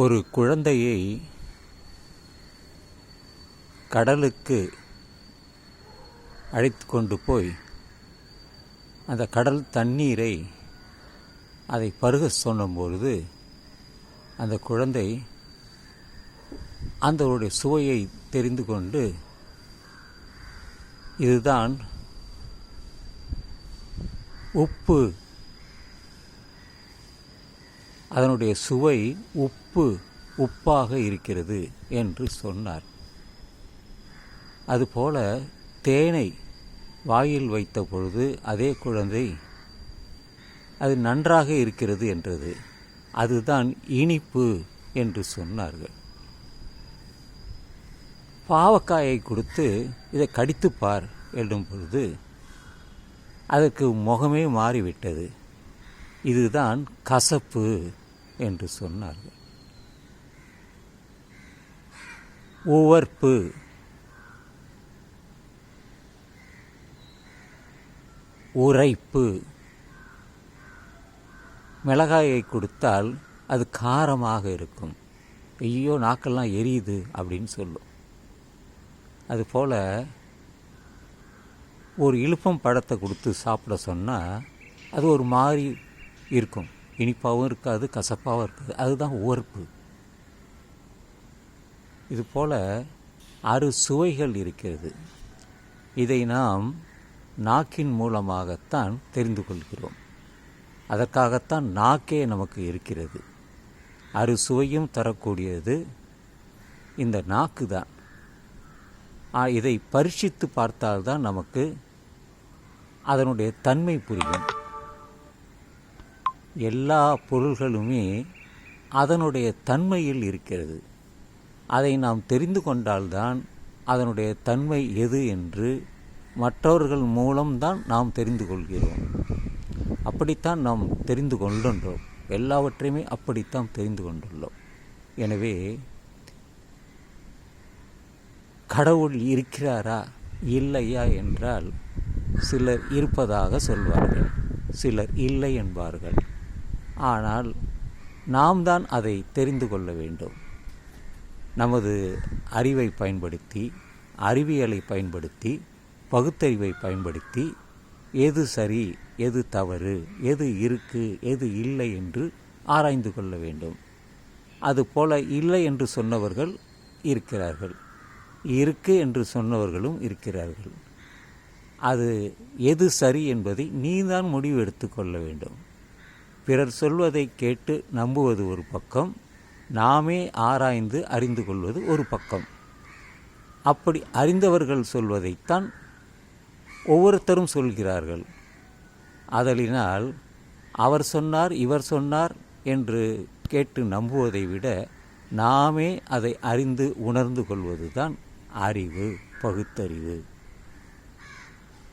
ஒரு குழந்தையை கடலுக்கு அழைத்து கொண்டு போய் அந்த கடல் தண்ணீரை அதை பருக சொன்னபொழுது அந்த குழந்தை அதனுடைய சுவையை தெரிந்து கொண்டு இதுதான் உப்பு, அதனுடைய சுவை உப்பாக இருக்கிறது என்று சொன்னார். அதுபோல தேனை வாயில் வைத்த பொழுது அதே குழந்தை அது நன்றாக இருக்கிறது என்றது. அதுதான் இனிப்பு என்று சொன்னார்கள். பாவக்காயை கொடுத்து இதை கடித்துப்பார் என்னும் பொழுது அதற்கு முகமே மாறிவிட்டது. இதுதான் கசப்பு என்று சொன்னார்கள். உவர்ப்பு, உரைப்பு. மிளகாயை கொடுத்தால் அது காரமாக இருக்கும். ஐயோ நாக்கெல்லாம் எரியுது அப்படின்னு சொல்லும். அதுபோல் ஒரு இழுப்பம் பழத்தை கொடுத்து சாப்பிட சொன்னால் அது ஒரு மாதிரி இருக்கும். இனிப்பாகவும் இருக்காது, கசப்பாகவும் இருக்காது. அதுதான் உவர்ப்பு. இதுபோல் 6 சுவைகள் இருக்கிறது. இதை நாம் நாக்கின் மூலமாகத்தான் தெரிந்து கொள்கிறோம். அதற்காகத்தான் நாக்கே நமக்கு இருக்கிறது. 6 சுவையும் தரக்கூடியது இந்த நாக்கு தான். இதை பரீட்சித்து பார்த்தால்தான் நமக்கு அதனுடைய தன்மை புரியும். எல்லா பொருள்களுமே அதனுடைய தன்மையில் இருக்கிறது. அதை நாம் தெரிந்து கொண்டால்தான் அதனுடைய தன்மை எது என்று மற்றவர்கள் மூலம்தான் நாம் தெரிந்து கொள்கிறோம். அப்படித்தான் நாம் தெரிந்து கொண்டுள்ளோம். எல்லாவற்றையுமே அப்படித்தான் தெரிந்து கொண்டுள்ளோம். எனவே கடவுள் இருக்கிறாரா இல்லையா என்றால் சிலர் இருப்பதாக சொல்வார்கள், சிலர் இல்லை என்பார்கள். ஆனால் நாம் தான் அதை தெரிந்து கொள்ள வேண்டும். நமது அறிவை பயன்படுத்தி, அறிவியலை பயன்படுத்தி, பகுத்தறிவை பயன்படுத்தி எது சரி, எது தவறு, எது இருக்கு, எது இல்லை என்று ஆராய்ந்து கொள்ள வேண்டும். அதுபோல இல்லை என்று சொன்னவர்கள் இருக்கிறார்கள், இருக்கு என்று சொன்னவர்களும் இருக்கிறார்கள். அது எது சரி என்பதை நீதான் முடிவு எடுத்துக்கொள்ள வேண்டும். பிறர் சொல்வதை கேட்டு நம்புவது ஒரு பக்கம், நாமே ஆராய்ந்து அறிந்து கொள்வது ஒரு பக்கம். அப்படி அறிந்தவர்கள் சொல்வதைத்தான் ஒவ்வொருத்தரும் சொல்கிறார்கள். ஆதலினால் அவர் சொன்னார், இவர் சொன்னார் என்று கேட்டு நம்புவதை விட நாமே அதை அறிந்து உணர்ந்து கொள்வதுதான் அறிவு, பகுத்தறிவு.